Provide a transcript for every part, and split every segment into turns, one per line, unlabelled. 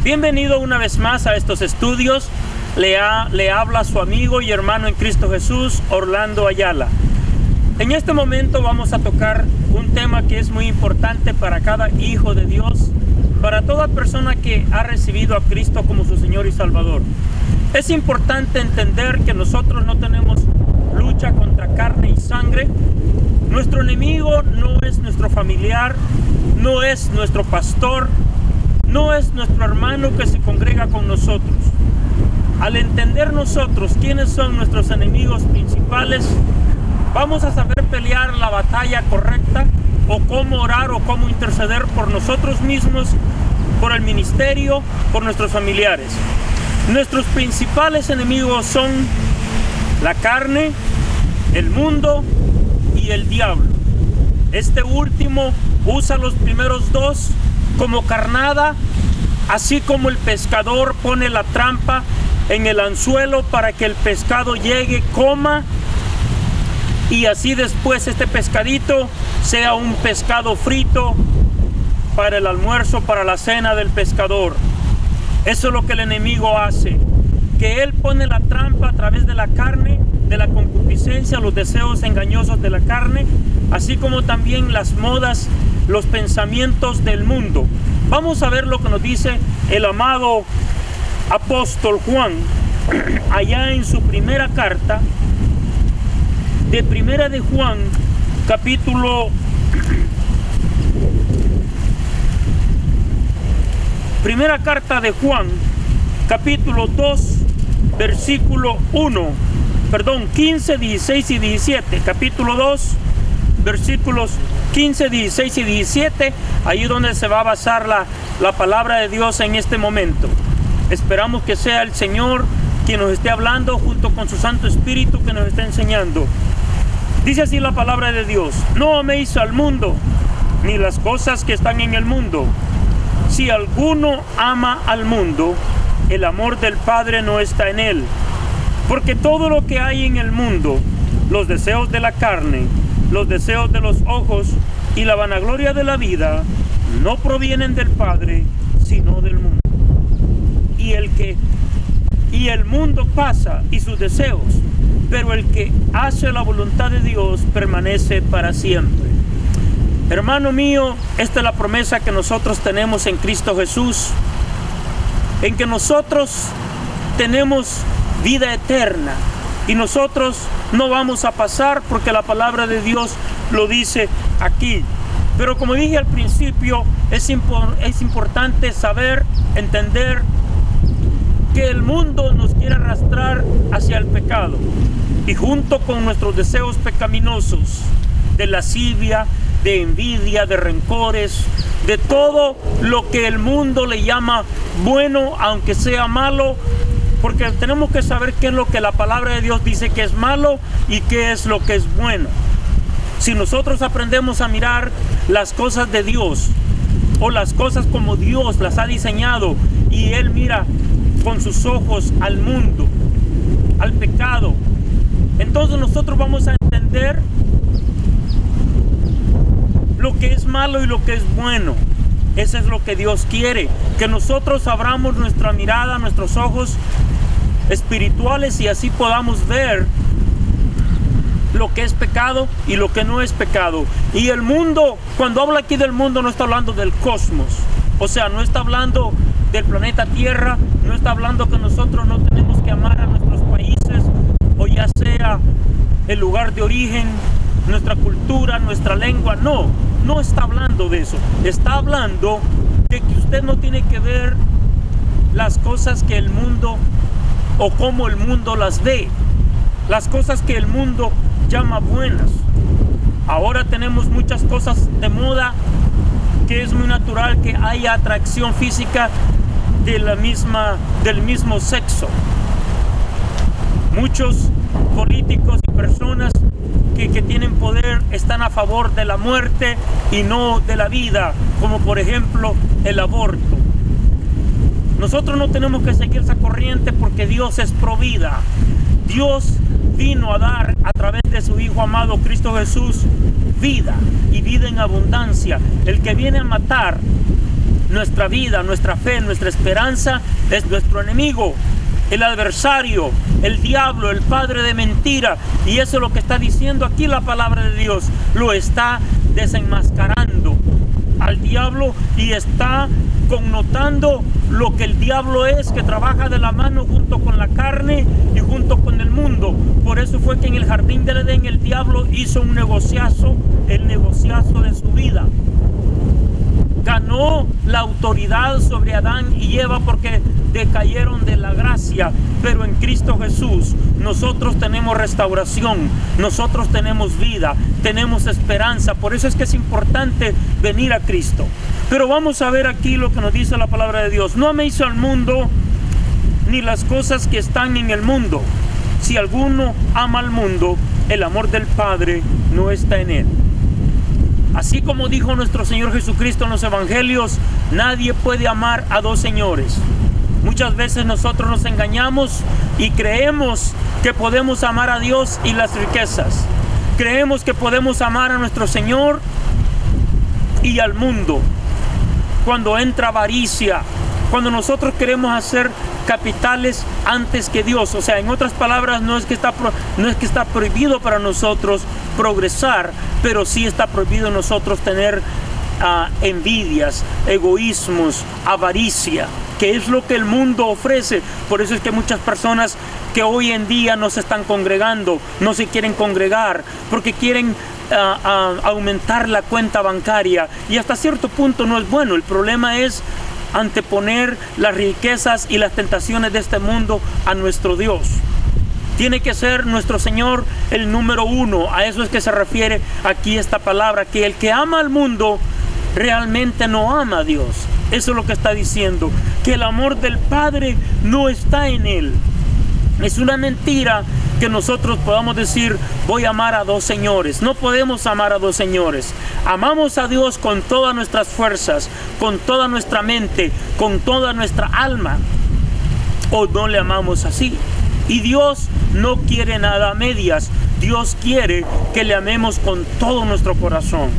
Bienvenido una vez más a estos estudios. Le habla su amigo y hermano en Cristo Jesús, Orlando Ayala. En este momento vamos a tocar un tema que es muy importante para cada hijo de Dios, para toda persona que ha recibido a Cristo como su Señor y Salvador. Es importante entender que nosotros no tenemos lucha contra carne y sangre. Nuestro enemigo no es nuestro familiar, no es nuestro pastor, no es nuestro hermano que se congrega con nosotros. Al entender nosotros quiénes son nuestros enemigos principales, vamos a saber pelear la batalla correcta, o cómo orar o cómo interceder por nosotros mismos, por el ministerio, por nuestros familiares. Nuestros principales enemigos son la carne, el mundo y el diablo. Este último usa los primeros dos como carnada, así como el pescador pone la trampa en el anzuelo para que el pescado llegue, coma, y así después este pescadito sea un pescado frito para el almuerzo, para la cena del pescador. Eso es lo que el enemigo hace, que él pone la trampa a través de la carne, de la concupiscencia, los deseos engañosos de la carne, así como también las modas, los pensamientos del mundo. Vamos a ver lo que nos dice el amado apóstol Juan, allá en su primera carta, de Primera de Juan, Primera carta de Juan, capítulo 2, versículo 15, 16 y 17. Capítulo 2, versículos 15, 16 y 17. Ahí es donde se va a basar la palabra de Dios en este momento. Esperamos que sea el Señor quien nos esté hablando junto con su Santo Espíritu que nos esté enseñando. Dice así la palabra de Dios: no améis al mundo, ni las cosas que están en el mundo. Si alguno ama al mundo, el amor del Padre no está en él. Porque todo lo que hay en el mundo, los deseos de la carne, los deseos de los ojos y la vanagloria de la vida, no provienen del Padre, sino del mundo. Y el mundo pasa y sus deseos, pero el que hace la voluntad de Dios permanece para siempre. Hermano mío, esta es la promesa que nosotros tenemos en Cristo Jesús, en que nosotros tenemos vida eterna y nosotros no vamos a pasar, porque la palabra de Dios lo dice aquí. Pero como dije al principio, es importante saber, entender que el mundo nos quiere arrastrar hacia el pecado, y junto con nuestros deseos pecaminosos de lascivia, de envidia, de rencores, de todo lo que el mundo le llama bueno, aunque sea malo, porque tenemos que saber qué es lo que la palabra de Dios dice que es malo y qué es lo que es bueno. Si nosotros aprendemos a mirar las cosas de Dios, o las cosas como Dios las ha diseñado, y Él mira con sus ojos al mundo, al pecado, entonces nosotros vamos a entender lo que es malo y lo que es bueno. Eso es lo que Dios quiere, que nosotros abramos nuestra mirada, nuestros ojos espirituales, y así podamos ver lo que es pecado y lo que no es pecado. Y el mundo, cuando habla aquí del mundo, no está hablando del cosmos, o sea, no está hablando del planeta Tierra, no está hablando que nosotros no tenemos que amar a nuestros países, o ya sea el lugar de origen, nuestra cultura, nuestra lengua. No está hablando de eso. Está hablando de que usted no tiene que ver las cosas que el mundo, o como el mundo las ve, las cosas que el mundo llama buenas. Ahora tenemos muchas cosas de moda, que es muy natural que haya atracción física del mismo sexo. Muchos políticos y personas que tienen poder están a favor de la muerte y no de la vida, como por ejemplo el aborto. Nosotros no tenemos que seguir esa corriente, porque Dios es pro vida. Dios vino a dar a través de su Hijo amado Cristo Jesús vida, y vida en abundancia. El que viene a matar nuestra vida, nuestra fe, nuestra esperanza es nuestro enemigo, el adversario, el diablo, el padre de mentira. Y eso es lo que está diciendo aquí la palabra de Dios. Lo está desenmascarando al diablo y está connotando lo que el diablo es, que trabaja de la mano junto con la carne y junto con el mundo. Por eso fue que en el jardín del Edén el diablo hizo un negociazo, el negociazo de su vida. Ganó la autoridad sobre Adán y Eva porque decayeron de la gracia, pero en Cristo Jesús nosotros tenemos restauración, nosotros tenemos vida, tenemos esperanza. Por eso es que es importante venir a Cristo. Pero vamos a ver aquí lo que nos dice la palabra de Dios. No améis al mundo ni las cosas que están en el mundo. Si alguno ama al mundo, el amor del Padre no está en él. Así como dijo nuestro Señor Jesucristo en los evangelios, nadie puede amar a dos señores. Muchas veces nosotros nos engañamos y creemos que podemos amar a Dios y las riquezas. Creemos que podemos amar a nuestro Señor y al mundo. Cuando entra avaricia, cuando nosotros queremos hacer capitales antes que Dios. O sea, en otras palabras, no es que está prohibido para nosotros progresar, pero sí está prohibido nosotros tener envidias, egoísmos, avaricia, que es lo que el mundo ofrece. Por eso es que muchas personas que hoy en día no se están congregando, no se quieren congregar, porque quieren aumentar la cuenta bancaria, y hasta cierto punto no es bueno. El problema es anteponer las riquezas y las tentaciones de este mundo a nuestro Dios. Tiene que ser nuestro Señor el número uno. A eso es que se refiere aquí esta palabra, que el que ama al mundo realmente no ama a Dios. Eso es lo que está diciendo, que el amor del Padre no está en él. Es una mentira que nosotros podamos decir, voy a amar a dos señores. No podemos amar a dos señores. Amamos a Dios con todas nuestras fuerzas, con toda nuestra mente, con toda nuestra alma, o no le amamos así. Y Dios no quiere nada a medias. Dios quiere que le amemos con todo nuestro corazón.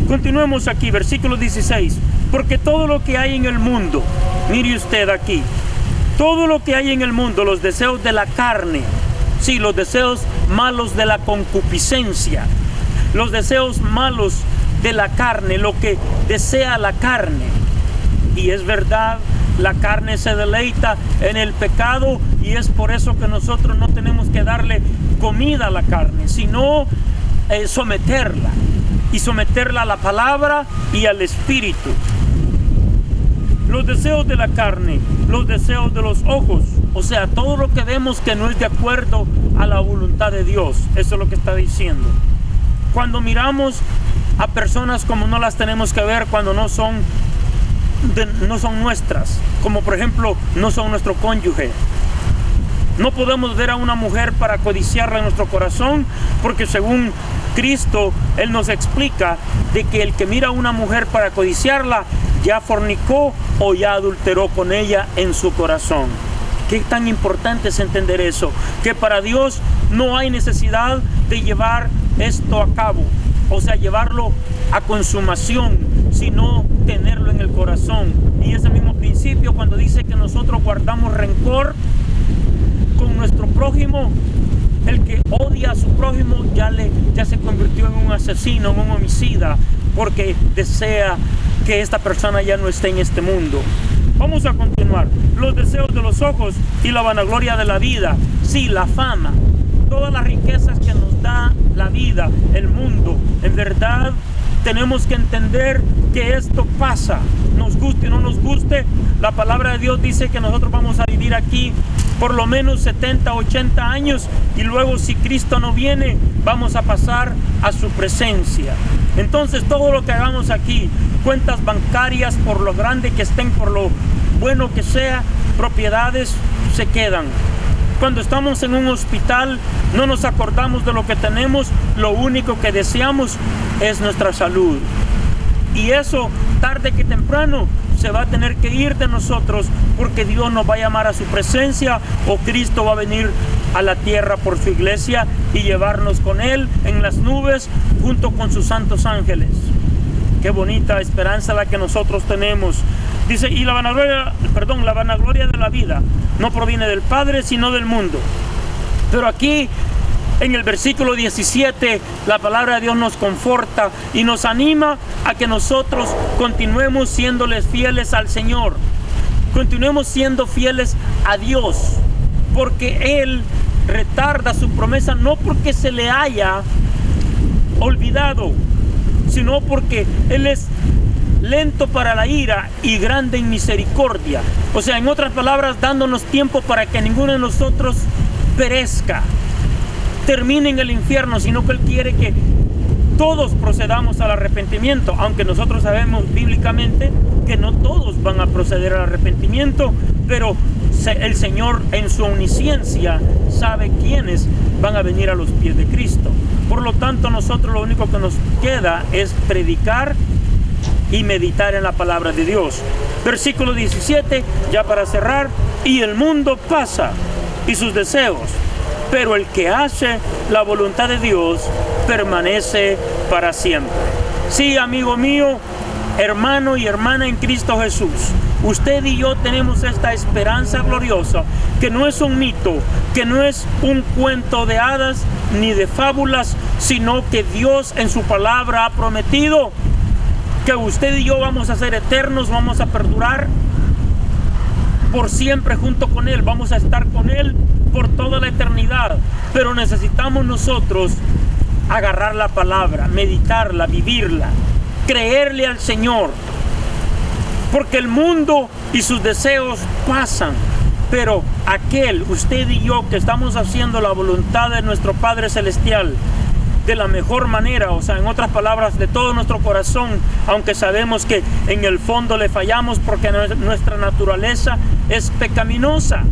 Continuemos aquí, versículo 16. Porque todo lo que hay en el mundo, mire usted aquí, todo lo que hay en el mundo, los deseos de la carne, sí, los deseos malos de la concupiscencia, los deseos malos de la carne, lo que desea la carne. Y es verdad, la carne se deleita en el pecado, y es por eso que nosotros no tenemos que darle comida a la carne, sino someterla, y someterla a la palabra y al Espíritu. Los deseos de la carne, los deseos de los ojos, o sea, todo lo que vemos que no es de acuerdo a la voluntad de Dios. Eso es lo que está diciendo. Cuando miramos a personas como no las tenemos que ver, cuando no son nuestras, como por ejemplo no son nuestro cónyuge. No podemos ver a una mujer para codiciarla en nuestro corazón, porque según Cristo, Él nos explica de que el que mira a una mujer para codiciarla ya fornicó o ya adulteró con ella en su corazón. Qué tan importante es entender eso, que para Dios no hay necesidad de llevar esto a cabo, o sea, llevarlo a consumación, sino tenerlo en el corazón. Y ese mismo principio, cuando dice que nosotros guardamos rencor con nuestro prójimo, el que odia a su prójimo ya se convirtió en un asesino, en un homicida, porque desea que esta persona ya no esté en este mundo. Vamos a continuar. Los deseos de los ojos y la vanagloria de la vida, sí, la fama, todas las riquezas que nos da la vida, el mundo. En verdad, tenemos que entender que esto pasa, nos guste o no nos guste. La palabra de Dios dice que nosotros vamos a vivir aquí por lo menos 70, 80 años, y luego, si Cristo no viene, vamos a pasar a su presencia. Entonces, todo lo que hagamos aquí, cuentas bancarias, por lo grande que estén, por lo bueno que sea, propiedades, se quedan. Cuando estamos en un hospital, no nos acordamos de lo que tenemos, lo único que deseamos es nuestra salud. Y eso, tarde que temprano, se va a tener que ir de nosotros, porque Dios nos va a llamar a su presencia, o Cristo va a venir a la tierra por su iglesia y llevarnos con Él en las nubes junto con sus santos ángeles. Qué bonita esperanza la que nosotros tenemos. Dice, y la vanagloria de la vida no proviene del Padre, sino del mundo. Pero aquí, en el versículo 17, la palabra de Dios nos conforta y nos anima a que nosotros continuemos siéndoles fieles al Señor. Continuemos siendo fieles a Dios, porque Él retarda su promesa no porque se le haya olvidado, sino porque Él es lento para la ira y grande en misericordia. O sea, en otras palabras, dándonos tiempo para que ninguno de nosotros perezca, termine en el infierno, sino que Él quiere que todos procedamos al arrepentimiento, aunque nosotros sabemos bíblicamente que no todos van a proceder al arrepentimiento, pero el Señor en su omnisciencia sabe quiénes van a venir a los pies de Cristo. Por lo tanto, nosotros lo único que nos queda es predicar y meditar en la palabra de Dios. Versículo 17, ya para cerrar, y el mundo pasa y sus deseos, pero el que hace la voluntad de Dios permanece para siempre. Sí, amigo mío, hermano y hermana en Cristo Jesús, usted y yo tenemos esta esperanza gloriosa, que no es un mito, que no es un cuento de hadas ni de fábulas, sino que Dios en su palabra ha prometido que usted y yo vamos a ser eternos, vamos a perdurar por siempre junto con Él, vamos a estar con Él por toda la eternidad. Pero necesitamos nosotros agarrar la palabra, meditarla, vivirla, creerle al Señor, porque el mundo y sus deseos pasan, pero usted y yo, que estamos haciendo la voluntad de nuestro Padre Celestial de la mejor manera, o sea, en otras palabras, de todo nuestro corazón, aunque sabemos que en el fondo le fallamos porque nuestra naturaleza es pecaminosa,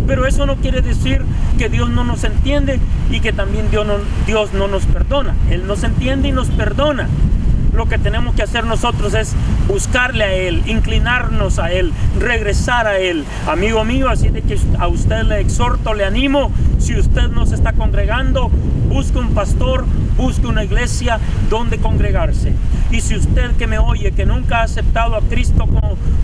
pero eso no quiere decir que Dios no nos entiende y que también Dios no nos perdona. Él nos entiende y nos perdona. Lo que tenemos que hacer nosotros es buscarle a Él, inclinarnos a Él, regresar a Él. Amigo mío, así de que a usted le exhorto, le animo, si usted no se está congregando, busque un pastor, busque una iglesia donde congregarse. Y si usted que me oye, que nunca ha aceptado a Cristo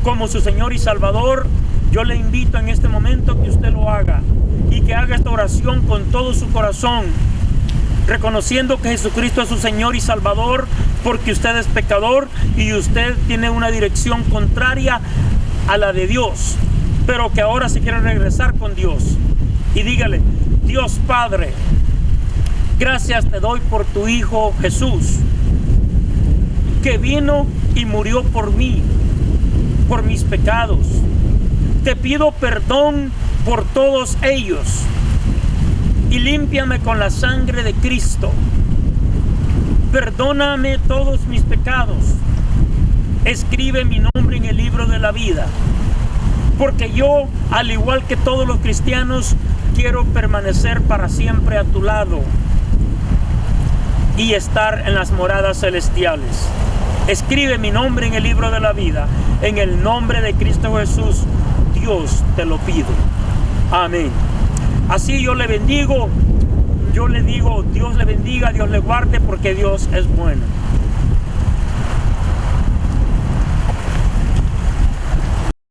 como su Señor y Salvador, yo le invito en este momento que usted lo haga y que haga esta oración con todo su corazón, reconociendo que Jesucristo es su Señor y Salvador, porque usted es pecador y usted tiene una dirección contraria a la de Dios, pero que ahora se quiere regresar con Dios. Y dígale: Dios Padre, gracias te doy por tu Hijo Jesús, que vino y murió por mí, por mis pecados. Te pido perdón por todos ellos y límpiame con la sangre de Cristo. Perdóname todos mis pecados. Escribe mi nombre en el libro de la vida, porque yo, al igual que todos los cristianos, quiero permanecer para siempre a tu lado y estar en las moradas celestiales. Escribe mi nombre en el libro de la vida. En el nombre de Cristo Jesús, Dios, te lo pido. Amén. Así yo le bendigo, yo le digo, Dios le bendiga, Dios le guarde, porque Dios es bueno.